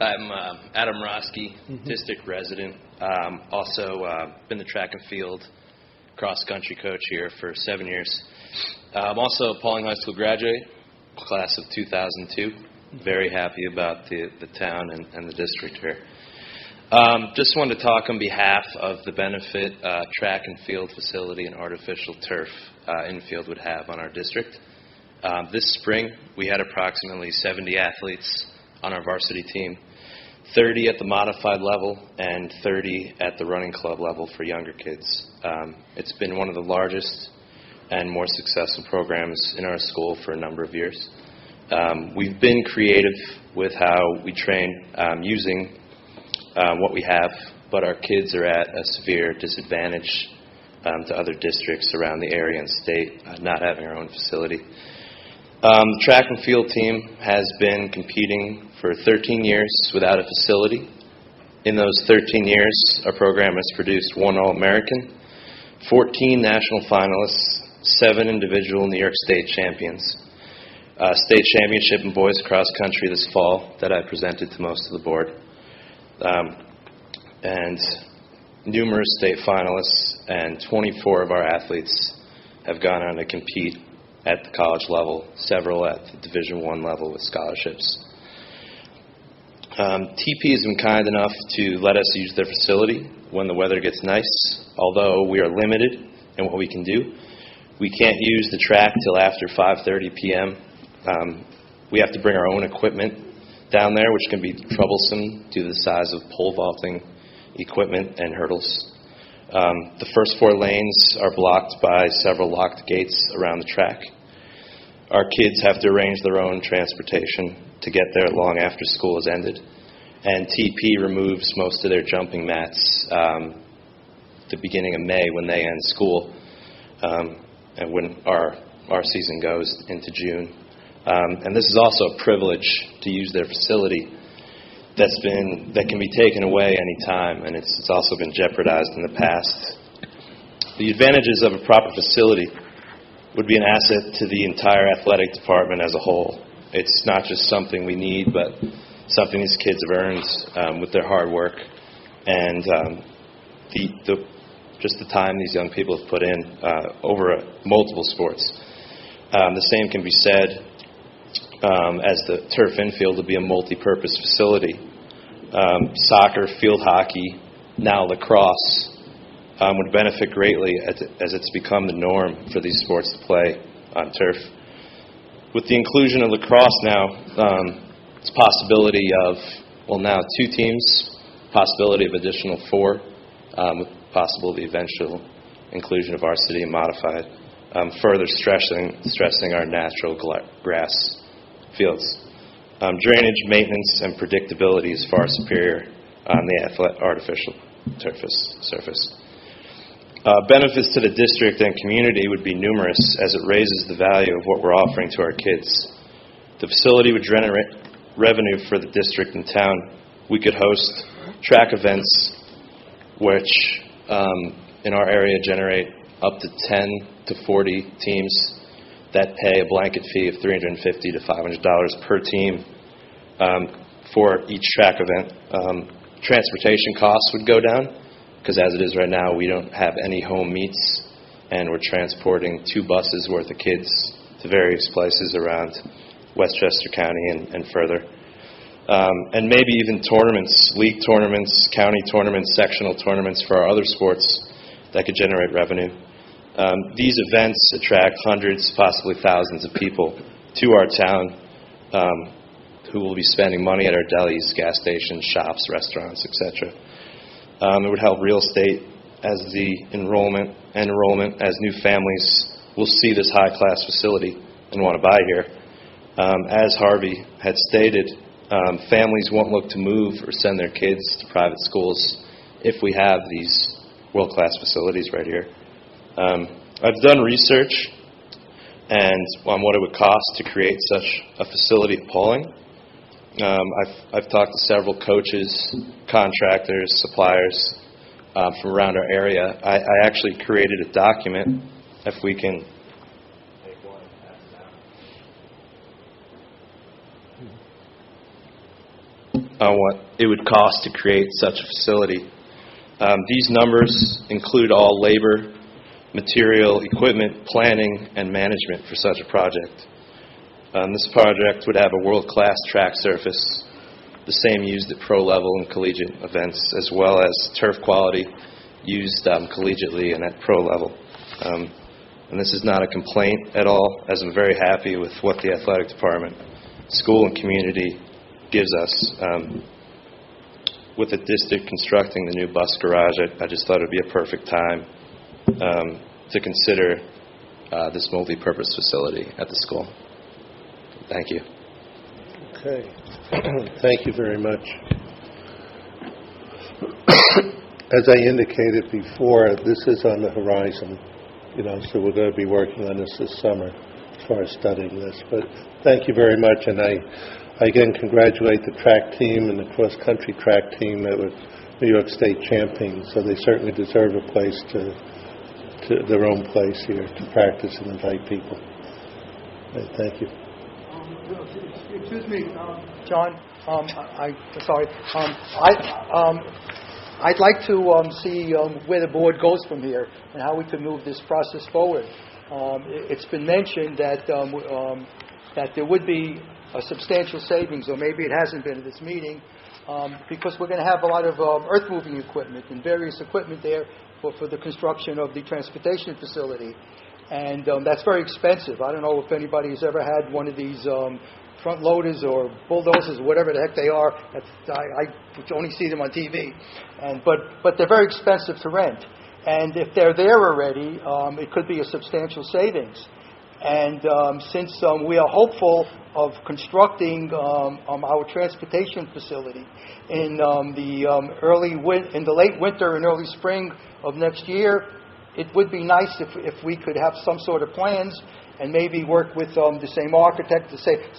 I'm Adam Roski, district resident. Also been the track and field cross-country coach here for 7 years. I'm also a Pauling High School graduate, class of 2002. Very happy about the town and the district here. Just wanted to talk on behalf of the benefit track and field facility and artificial turf infield would have on our district. This spring, we had approximately 70 athletes on our varsity team, 30 at the modified level and 30 at the running club level for younger kids. It's been one of the largest and more successful programs in our school for a number of years. We've been creative with how we train using what we have, but our kids are at a severe disadvantage to other districts around the area and state not having our own facility. The track and field team has been competing for 13 years without a facility. In those 13 years, our program has produced 1 All-American, 14 national finalists, 7 individual New York State champions, state championship in boys cross country this fall that I presented to most of the board, and numerous state finalists, and 24 of our athletes have gone on to compete at the college level, several at the Division I level with scholarships. TP has been kind enough to let us use their facility when the weather gets nice, although we are limited in what we can do. We can't use the track till after 5:30 p.m. We have to bring our own equipment down there, which can be troublesome due to the size of pole vaulting equipment and hurdles. The first 4 lanes are blocked by several locked gates around the track. Our kids have to arrange their own transportation to get there long after school has ended. And TP removes most of their jumping mats the beginning of May when they end school, and when our season goes into June. And this is also a privilege to use their facility that can be taken away any time, and it's also been jeopardized in the past. The advantages of a proper facility would be an asset to the entire athletic department as a whole. It's not just something we need, but something these kids have earned with their hard work and just the time these young people have put in over multiple sports. The same can be said as the turf infield will be a multi-purpose facility. Soccer, field hockey, now lacrosse would benefit greatly as it's become the norm for these sports to play on turf. With the inclusion of lacrosse now, it's possibility of, now 2 teams, possibility of additional 4, with possible the eventual inclusion of varsity and modified, further stressing our natural grass fields. Drainage, maintenance, and predictability is far superior on the artificial surface. Benefits to the district and community would be numerous as it raises the value of what we're offering to our kids. The facility would generate revenue for the district and town. We could host track events which in our area generate up to 10 to 40 teams that pay a blanket fee of $350 to $500 per team for each track event. Transportation costs would go down, because as it is right now, we don't have any home meets, and we're transporting 2 buses worth of kids to various places around Westchester County and further. And maybe even tournaments, league tournaments, county tournaments, sectional tournaments for our other sports that could generate revenue. These events attract hundreds, possibly thousands of people to our town who will be spending money at our delis, gas stations, shops, restaurants, etc. It would help real estate as the enrollment as new families will see this high-class facility and want to buy here. As Harvey had stated, families won't look to move or send their kids to private schools if we have these world-class facilities right here. I've done research on what it would cost to create such a facility at Pauling. I've talked to several coaches, contractors, suppliers from around our area. I actually created a document, if we can take one and pass it on what it would cost to create such a facility. These numbers include all labor, material, equipment, planning, and management for such a project. This project would have a world-class track surface, the same used at pro-level and collegiate events, as well as turf quality used collegiately and at pro level. And this is not a complaint at all, as I'm very happy with what the athletic department, school, and community gives us. With the district constructing the new bus garage, I just thought it would be a perfect time to consider this multi-purpose facility at the school. Thank you. Okay. Thank you very much. As I indicated before, this is on the horizon, so we're going to be working on this summer as far as studying this. But thank you very much, and I again congratulate the track team and the cross-country track team that were New York State champions, so they certainly deserve a place to their own place here to practice and invite people. Okay, thank you. Excuse me, John. I'd like to see where the board goes from here and how we can move this process forward. It's been mentioned that that there would be a substantial savings, or maybe it hasn't been at this meeting, because we're going to have a lot of earth-moving equipment and various equipment there for the construction of the transportation facility. And that's very expensive. I don't know if anybody has ever had one of these front loaders or bulldozers or whatever the heck they are. I only see them on TV. But they're very expensive to rent. And if they're there already, it could be a substantial savings. And since we are hopeful of constructing our transportation facility in the late winter and early spring of next year, it would be nice if we could have some sort of plans and maybe work with the same architect,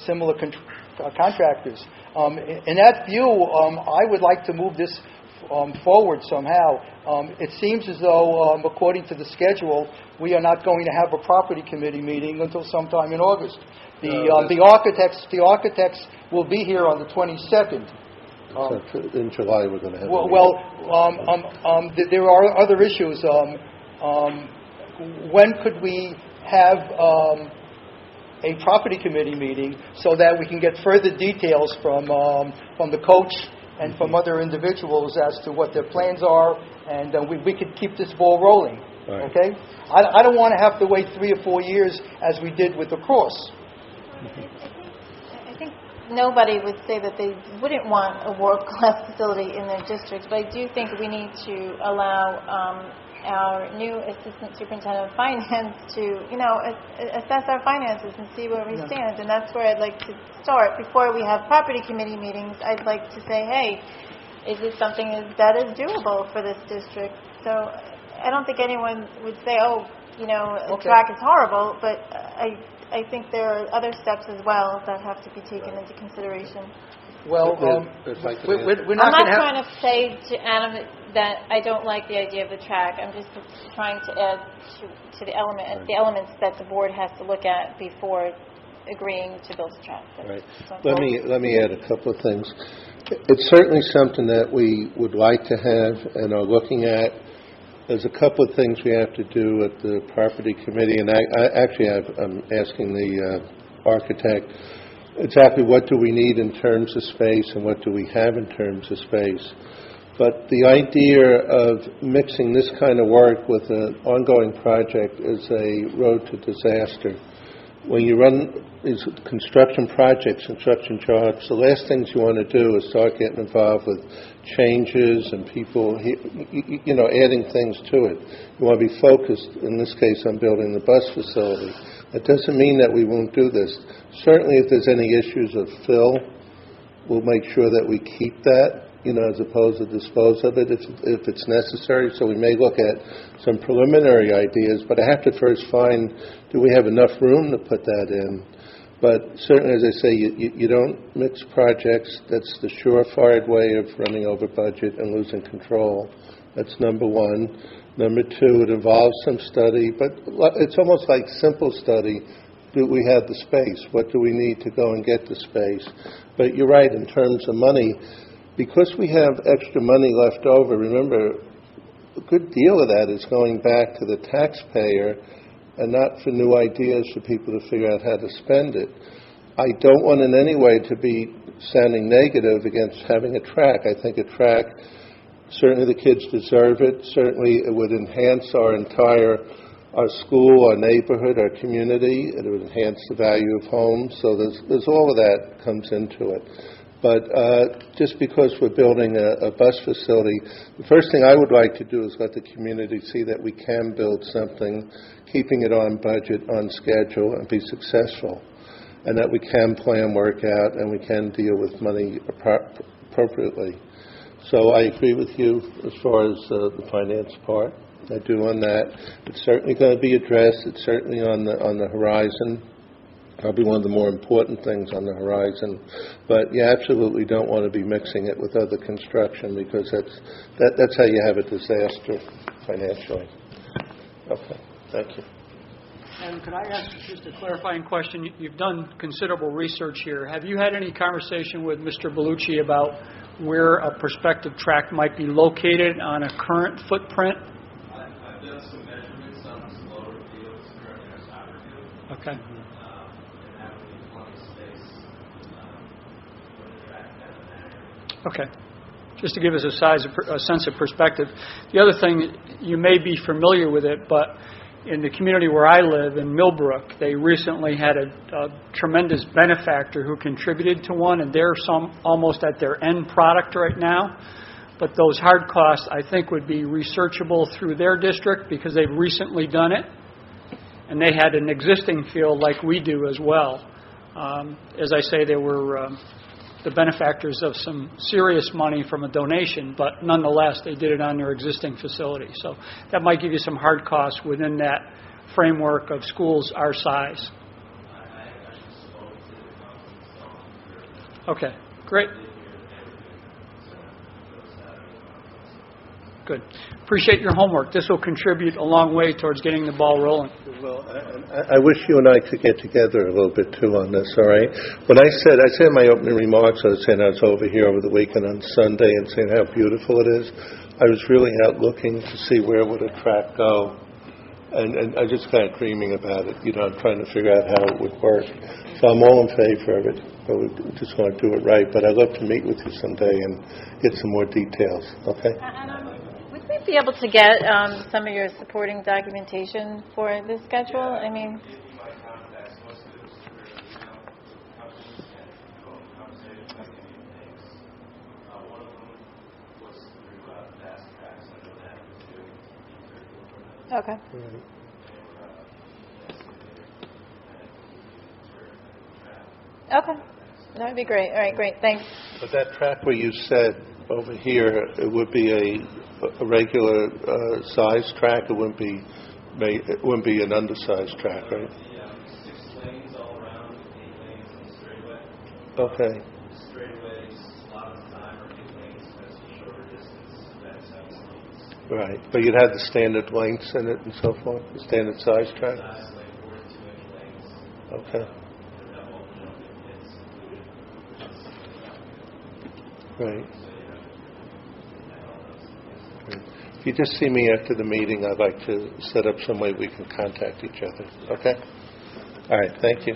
similar contractors. In that view, I would like to move this forward somehow. It seems as though, according to the schedule, we are not going to have a property committee meeting until sometime in August. The architects will be here on the 22nd. In July, we're going to have. There are other issues. When could we have a property committee meeting so that we can get further details from the coach and from other individuals as to what their plans are, and we could keep this ball rolling. Right. Okay? I don't want to have to wait 3 or 4 years as we did with the cross. I think nobody would say that they wouldn't want a world-class facility in their district, but I do think we need to allow our new assistant superintendent of finance to, assess our finances and see where we stand. And that's where I'd like to start. Before we have property committee meetings, I'd like to say, hey, is this something that is doable for this district? So I don't think anyone would say, the track is horrible, but I think there are other steps as well that have to be taken into consideration. Well, we're not I'm not trying to say to Adam that I don't like the idea of the track. I'm just trying to add to the elements that the board has to look at before agreeing to build a track. Right. Let me add a couple of things. It's certainly something that we would like to have and are looking at. There's a couple of things we have to do at the property committee, and I'm asking the architect exactly what do we need in terms of space and what do we have in terms of space. But the idea of mixing this kind of work with an ongoing project is a road to disaster. When you run these construction projects, construction jobs, the last things you want to do is start getting involved with changes and people, adding things to it. You want to be focused, in this case, on building the bus facility. That doesn't mean that we won't do this. Certainly, if there's any issues of fill, we'll make sure that we keep that, as opposed to dispose of it if it's necessary. So we may look at some preliminary ideas, but I have to first find, do we have enough room to put that in? But certainly, as I say, you don't mix projects. That's the surefire way of running over budget and losing control. That's number one. Number two, it involves some study, but it's almost like simple study. Do we have the space? What do we need to go and get the space? But you're right, in terms of money, because we have extra money left over, remember, a good deal of that is going back to the taxpayer and not for new ideas for people to figure out how to spend it. I don't want in any way to be sounding negative against having a track. I think a track, certainly the kids deserve it. Certainly it would enhance our school, our neighborhood, our community. It would enhance the value of homes. So there's all of that comes into it. But just because we're building a bus facility, the first thing I would like to do is let the community see that we can build something, keeping it on budget, on schedule, and be successful, and that we can plan work out and we can deal with money appropriately. So I agree with you as far as the finance part. I do on that. It's certainly going to be addressed. It's certainly on the horizon. Probably one of the more important things on the horizon. But you absolutely don't want to be mixing it with other construction, because that's how you have a disaster financially. Okay, thank you. And could I ask just a clarifying question? You've done considerable research here. Have you had any conversation with Mr. Bellucci about where a prospective track might be located on a current footprint? I've done some measurements on some lower fields, currently our soccer field. Okay. And that would be plenty of space for the track to have in that area. Okay. Just to give us a sense of perspective. The other thing, you may be familiar with it, but in the community where I live, in Millbrook, they recently had a tremendous benefactor who contributed to one, and they're almost at their end product right now. But those hard costs, I think, would be researchable through their district because they've recently done it. And they had an existing field like we do as well. As I say, they were the benefactors of some serious money from a donation, but nonetheless, they did it on their existing facility. So that might give you some hard costs within that framework of schools our size. Okay, great. Good. Appreciate your homework. This will contribute a long way towards getting the ball rolling. Well, I wish you and I could get together a little bit, too, on this, all right? When I said in my opening remarks, I was saying I was over here over the weekend on Sunday and saying how beautiful it is. I was really out looking to see where would a track go. And I just kind of dreaming about it. I'm trying to figure out how it would work. So I'm all in favor of it, but we just want to do it right. But I'd love to meet with you someday and get some more details, okay? Would we be able to get some of your supporting documentation for this schedule? I mean, okay. Okay. That would be great. All right, great. Thanks. But that track where you said over here, it would be a regular size track. It wouldn't be an undersized track, right? Yeah, 6 lanes all around, 8 lanes in the straightaway. Okay. The straightaways, a lot of the time, are 8 lanes, that's a shorter distance, that's 7 lanes. Right. But you'd have the standard lengths in it and so forth, the standard size track? Size like 42-inch lanes. Okay. That have all the jumping pits included. Right. If you just see me after the meeting, I'd like to set up some way we can contact each other. Okay? All right. Thank you.